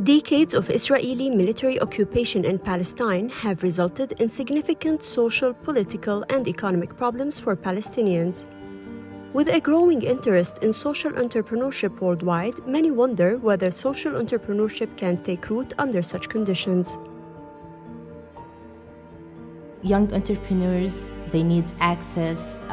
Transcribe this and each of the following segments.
Decades of Israeli military occupation in Palestine have resulted in significant social, political, and economic problems for Palestinians. With a growing interest in social entrepreneurship worldwide, many wonder whether social entrepreneurship can take root under such conditions. Young entrepreneurs, they need access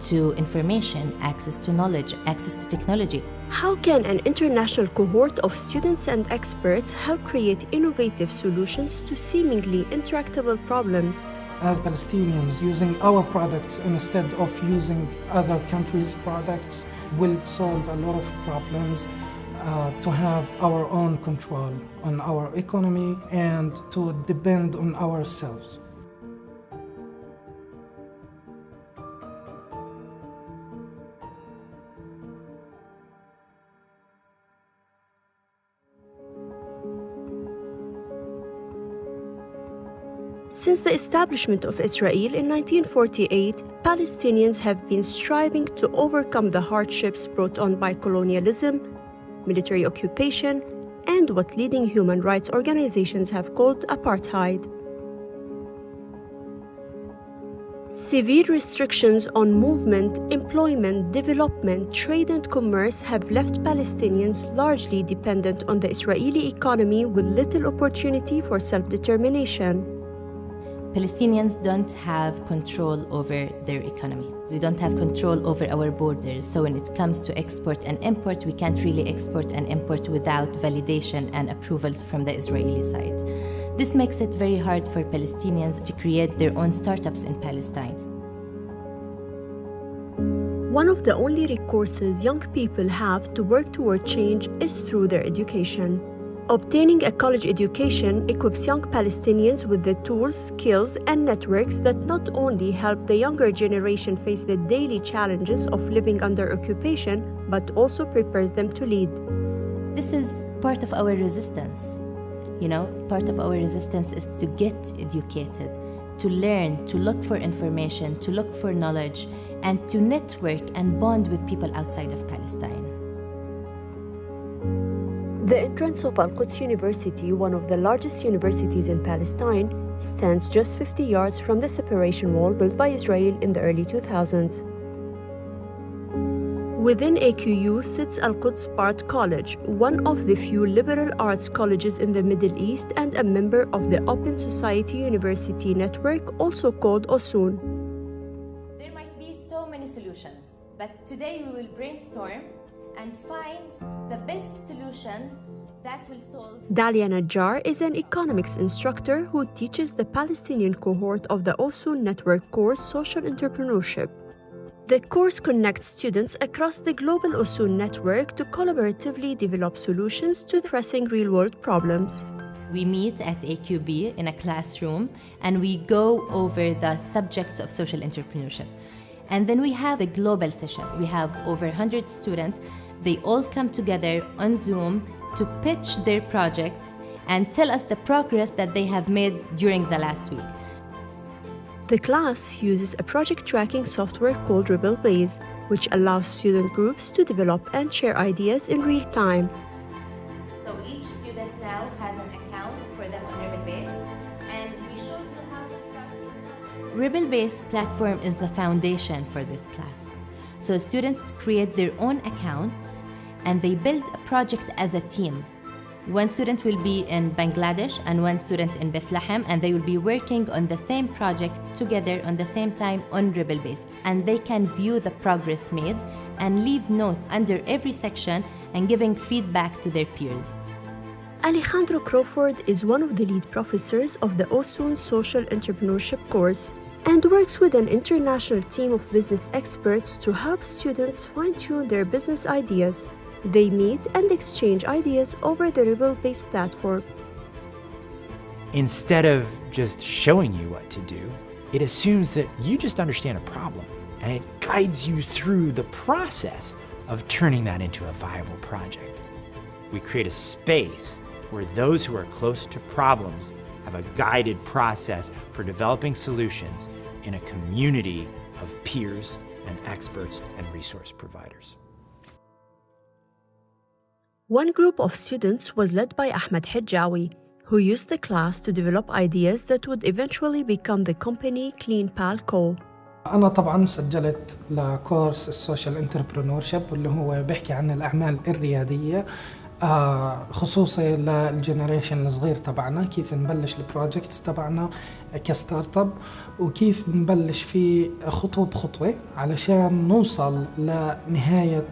to information, access to knowledge, access to technology. How can an international cohort of students and experts help create innovative solutions to seemingly intractable problems? As Palestinians, using our products instead of using other countries' products will solve a lot of problems. To have our own control on our economy and to depend on ourselves. Since the establishment of Israel in 1948, Palestinians have been striving to overcome the hardships brought on by colonialism, military occupation, and what leading human rights organizations have called apartheid. Severe restrictions on movement, employment, development, trade, and commerce have left Palestinians largely dependent on the Israeli economy with little opportunity for self-determination. Palestinians don't have control over their economy. We don't have control over our borders. So when it comes to export and import, we can't really export and import without validation and approvals from the Israeli side. This makes it very hard for Palestinians to create their own startups in Palestine. One of the only recourses young people have to work toward change is through their education. Obtaining a college education equips young Palestinians with the tools, skills, and networks that not only help the younger generation face the daily challenges of living under occupation, but also prepares them to lead. This is part of our resistance. Part of our resistance is to get educated, to learn, to look for information, to look for knowledge, and to network and bond with people outside of Palestine. The entrance of Al-Quds University, one of the largest universities in Palestine, stands just 50 yards from the separation wall built by Israel in the early 2000s. Within AQU sits Al-Quds Art College, one of the few liberal arts colleges in the Middle East and a member of the Open Society University Network, also called OSUN. There might be so many solutions, but today we will brainstorm and find the best solution that will solve. Dalia Najjar is an economics instructor who teaches the Palestinian cohort of the OSUN network course Social Entrepreneurship. The course connects students across the global OSUN network to collaboratively develop solutions to pressing real-world problems. We meet at AQB in a classroom and we go over the subjects of social entrepreneurship. And then we have a global session. We have over 100 students. They all come together on Zoom to pitch their projects and tell us the progress that they have made during the last week. The class uses a project tracking software called Rebelbase, which allows student groups to develop and share ideas in real time. So each student now has an account for them on Rebelbase, and we showed you how to start. Rebelbase platform is the foundation for this class. So students create their own accounts and they build a project as a team. One student will be in Bangladesh and one student in Bethlehem, and they will be working on the same project together on the same time on Rebelbase. And they can view the progress made and leave notes under every section and giving feedback to their peers. Alejandro Crawford is one of the lead professors of the OSUN Social Entrepreneurship course and works with an international team of business experts to help students fine-tune their business ideas. They meet and exchange ideas over the Rebelbase platform. Instead of just showing you what to do, it assumes that you just understand a problem, and it guides you through the process of turning that into a viable project. We create a space where those who are close to problems have a guided process for developing solutions in a community of peers and experts and resource providers. One group of students was led by Ahmad Hijawi, who used the class to develop ideas that would eventually become the company Clean PalCo. أنا طبعاً سجلت لكورس السوشيال انتربرينورشيب اللي هو بيحكي عن الأعمال الريادية خصوصي للجنريشن الصغير تبعنا، كيف نبلش البروجكتس تبعنا كستارت اب وكيف نبلش فيه خطوة بخطوة علشان نوصل لنهاية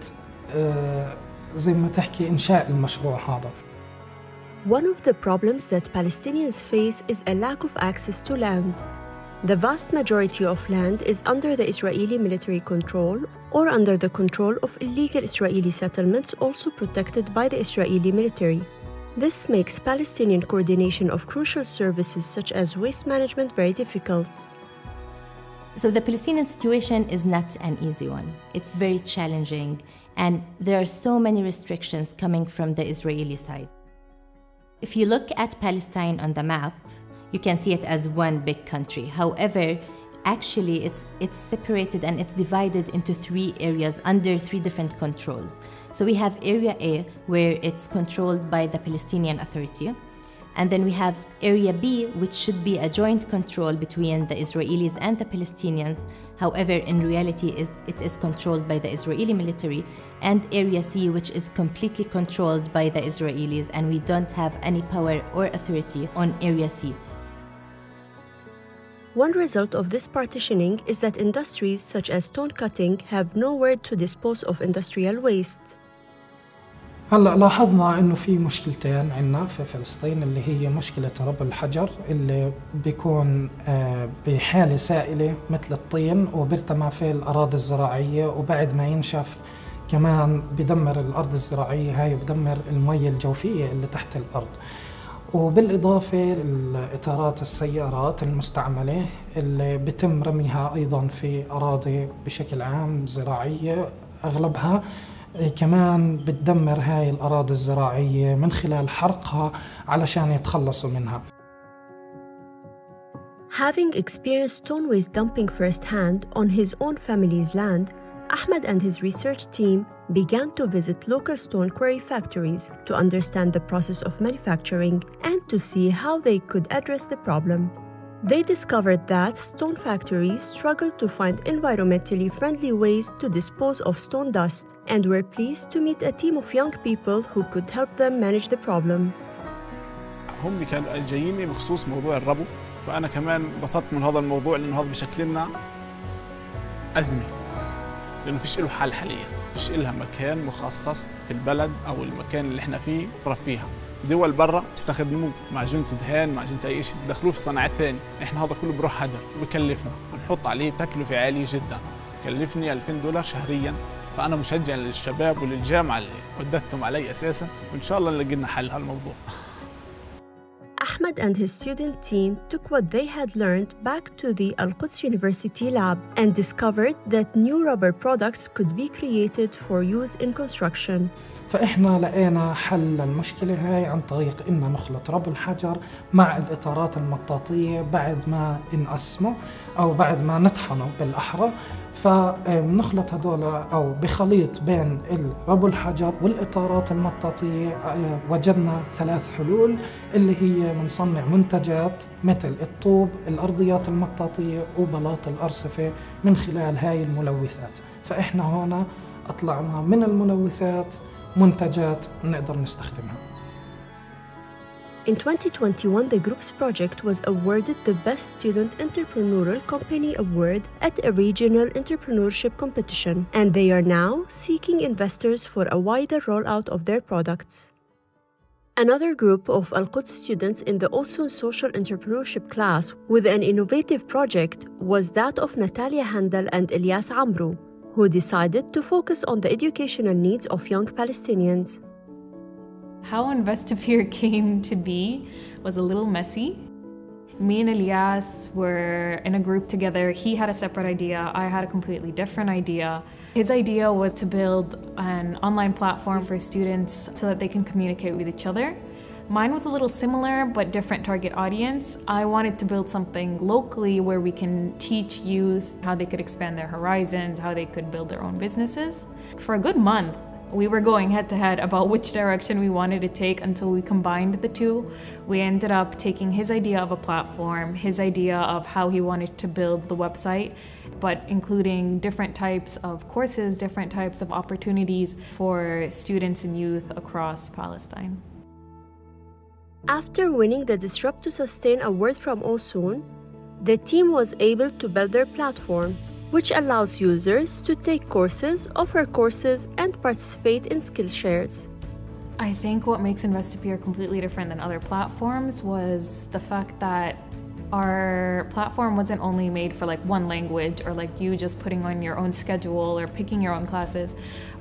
زي ما تحكي إنشاء المشروع هذا. One of the problems that Palestinians face is a lack of access to land. The vast majority of land is under the Israeli military control or under the control of illegal Israeli settlements also protected by the Israeli military. This makes Palestinian coordination of crucial services such as waste management very difficult. So the Palestinian situation is not an easy one. It's very challenging, and there are so many restrictions coming from the Israeli side. If you look at Palestine on the map, you can see it as one big country. However, actually it's separated and it's divided into 3 areas under 3 different controls. So we have Area A, where it's controlled by the Palestinian Authority. And then we have Area B, which should be a joint control between the Israelis and the Palestinians. However, in reality, it is controlled by the Israeli military. And Area C, which is completely controlled by the Israelis, and we don't have any power or authority on Area C. One result of this partitioning is that industries such as stone cutting have nowhere to dispose of industrial waste. هلا لاحظنا انه في مشكلتين عندنا في فلسطين اللي هي مشكلة رب الحجر اللي بيكون بحالة سائلة مثل الطين وبيرتمى في الأراضي الزراعية، وبعد ما ينشف كمان بدمر الأرض الزراعية هاي وبدمر المية الجوفية اللي تحت الأرض. وبالإضافة لإطارات السيارات المستعملة اللي بتم رميها أيضاً في أراضي بشكل عام زراعية أغلبها كمان بتدمر هاي الأراضي الزراعية من خلال حرقها علشان يتخلصوا منها. Having experienced stone waste dumping firsthand on his own family's land, Ahmad and his research team began to visit local stone quarry factories to understand the process of manufacturing and to see how they could address the problem. They discovered that stone factories struggled to find environmentally friendly ways to dispose of stone dust and were pleased to meet a team of young people who could help them manage the problem. هم كانوا جايين بخصوص موضوع الربو، فأنا كمان انبسطت من هذا الموضوع لأنه هذا بشكل لنا أزمة، لأنه فيش له حل حاليا، فيش لها مكان مخصص في البلد أو المكان اللي احنا فيه برفيها. في دول برا بيستخدموا معجون دهان، معجون أي شيء بدخلوه في صناعات ثانية، احنا هذا كله بروح هدر وبكلفنا ونحط عليه تكلفة عالية جدا، كلفني $2000 شهريا. فأنا مشجع للشباب وللجامعة اللي ودتهم علي أساسا، وإن شاء الله نلاقي لنا حل هالموضوع. Ahmad and his student team took what they had learned back to the Al-Quds University lab and discovered that new rubber products could be created for use in construction. فإحنا لقينا حل للمشكلة هاي عن طريق إننا نخلط رب الحجر مع الإطارات المطاطية بعد ما نقسمه أو بعد ما نطحنه بالأحرى، فنخلط هدول أو بخليط بين الرب الحجر والإطارات المطاطية. وجدنا 3 حلول اللي هي بنصنع منتجات مثل الطوب، الأرضيات المطاطية وبلاط الأرصفة من خلال هاي الملوثات. فإحنا هنا أطلعنا من الملوثات منتجات نقدر نستخدمها. In 2021, the group's project was awarded the Best Student Entrepreneurial Company Award at a regional entrepreneurship competition, and they are now seeking investors for a wider rollout of their products. Another group of Al-Quds students in the OSUN Social Entrepreneurship class with an innovative project was that of Natali Handal and Elias Amro, who decided to focus on the educational needs of young Palestinians. How Investapeer came to be was a little messy. Me and Elias were in a group together. He had a separate idea. I had a completely different idea. His idea was to build an online platform for students so that they can communicate with each other. Mine was a little similar, but different target audience. I wanted to build something locally where we can teach youth how they could expand their horizons, how they could build their own businesses. For a good month, We were going head to head about which direction we wanted to take until we combined the two. We ended up taking his idea of a platform, his idea of how he wanted to build the website, but including different types of courses, different types of opportunities for students and youth across Palestine. After winning the Disrupt to Sustain award from OSUN, the team was able to build their platform, which allows users to take courses, offer courses, and participate in skill shares. I think what makes Investapeer completely different than other platforms was the fact that our platform wasn't only made for like one language or like you just putting on your own schedule or picking your own classes,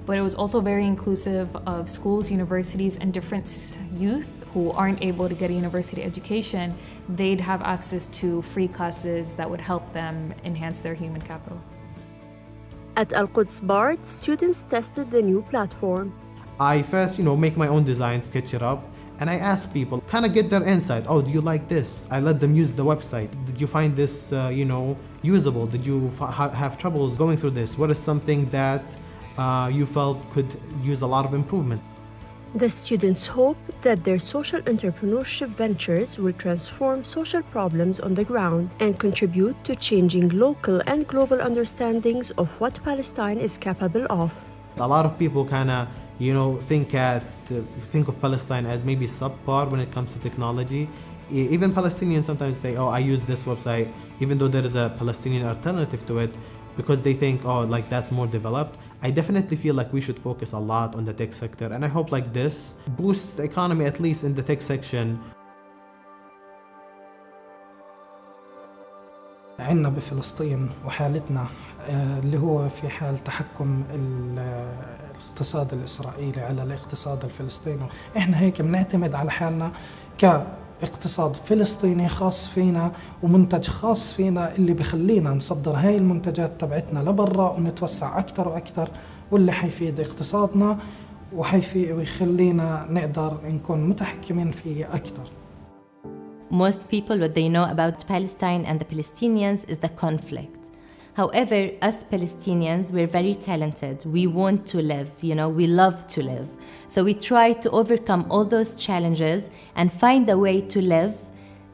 but it was also very inclusive of schools, universities, and different youth who aren't able to get a university education. They'd have access to free classes that would help them enhance their human capital. At Al-Quds BART, students tested the new platform. I first, make my own design, sketch it up, and I ask people, kind of get their insight. Oh, do you like this? I let them use the website. Did you find this, usable? Did you have troubles going through this? What is something that you felt could use a lot of improvement? The students hope that their social entrepreneurship ventures will transform social problems on the ground and contribute to changing local and global understandings of what Palestine is capable of. A lot of people kind of, think of Palestine as maybe subpar when it comes to technology. Even Palestinians sometimes say, oh, I use this website, even though there is a Palestinian alternative to it, because they think, oh, like that's more developed. I definitely feel like we should focus a lot on the tech sector, and I hope like this boosts the economy, at least in the tech section. عندنا بفلسطين وحالتنا اللي هو في حال تحكم الاقتصاد الإسرائيلي على الاقتصاد الفلسطيني. إحنا هيك بنعتمد على حالنا كاقتصاد فلسطيني خاص فينا ومنتج خاص فينا اللي بخلينا نصدر هاي المنتجات تبعتنا لبرا ونتوسع أكتر وأكتر، واللي حيفيد اقتصادنا ويخلينا نقدر نكون متحكمين فيه أكتر. Most people, what they know about Palestine and the Palestinians is the conflict. However, us Palestinians, we're very talented. We want to live, we love to live. So we try to overcome all those challenges and find a way to live,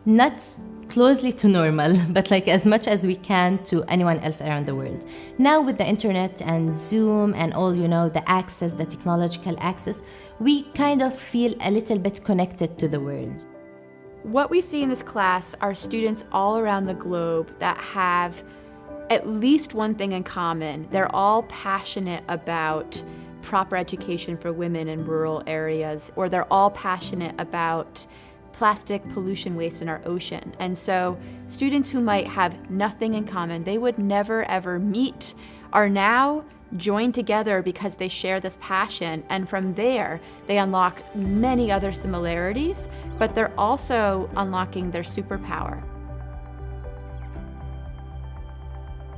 not closely to normal, but like as much as we can to anyone else around the world. Now with the internet and Zoom and all, the access, the technological access, we kind of feel a little bit connected to the world. What we see in this class are students all around the globe that have at least one thing in common. They're all passionate about proper education for women in rural areas, or they're all passionate about plastic pollution waste in our ocean. And so students who might have nothing in common, they would never ever meet, are now joined together because they share this passion, and from there they unlock many other similarities, but they're also unlocking their superpower.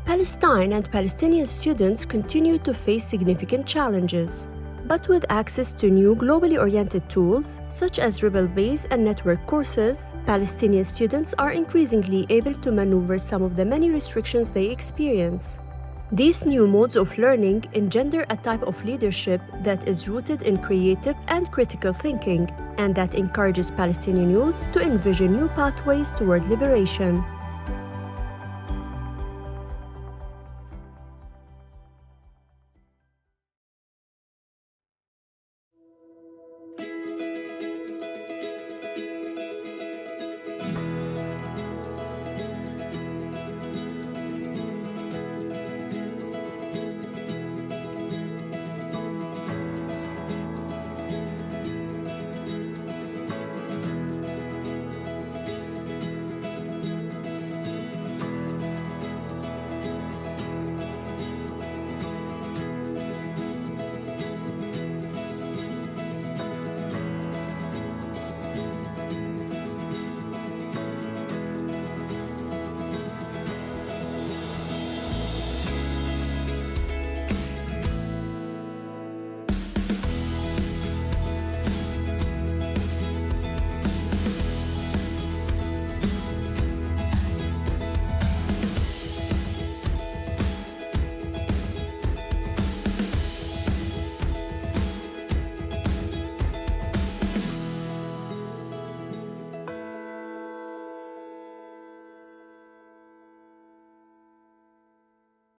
Palestine and Palestinian students continue to face significant challenges, but with access to new globally oriented tools such as Rebel Base and network courses, Palestinian students are increasingly able to maneuver some of the many restrictions they experience. These new modes of learning engender a type of leadership that is rooted in creative and critical thinking, and that encourages Palestinian youth to envision new pathways toward liberation.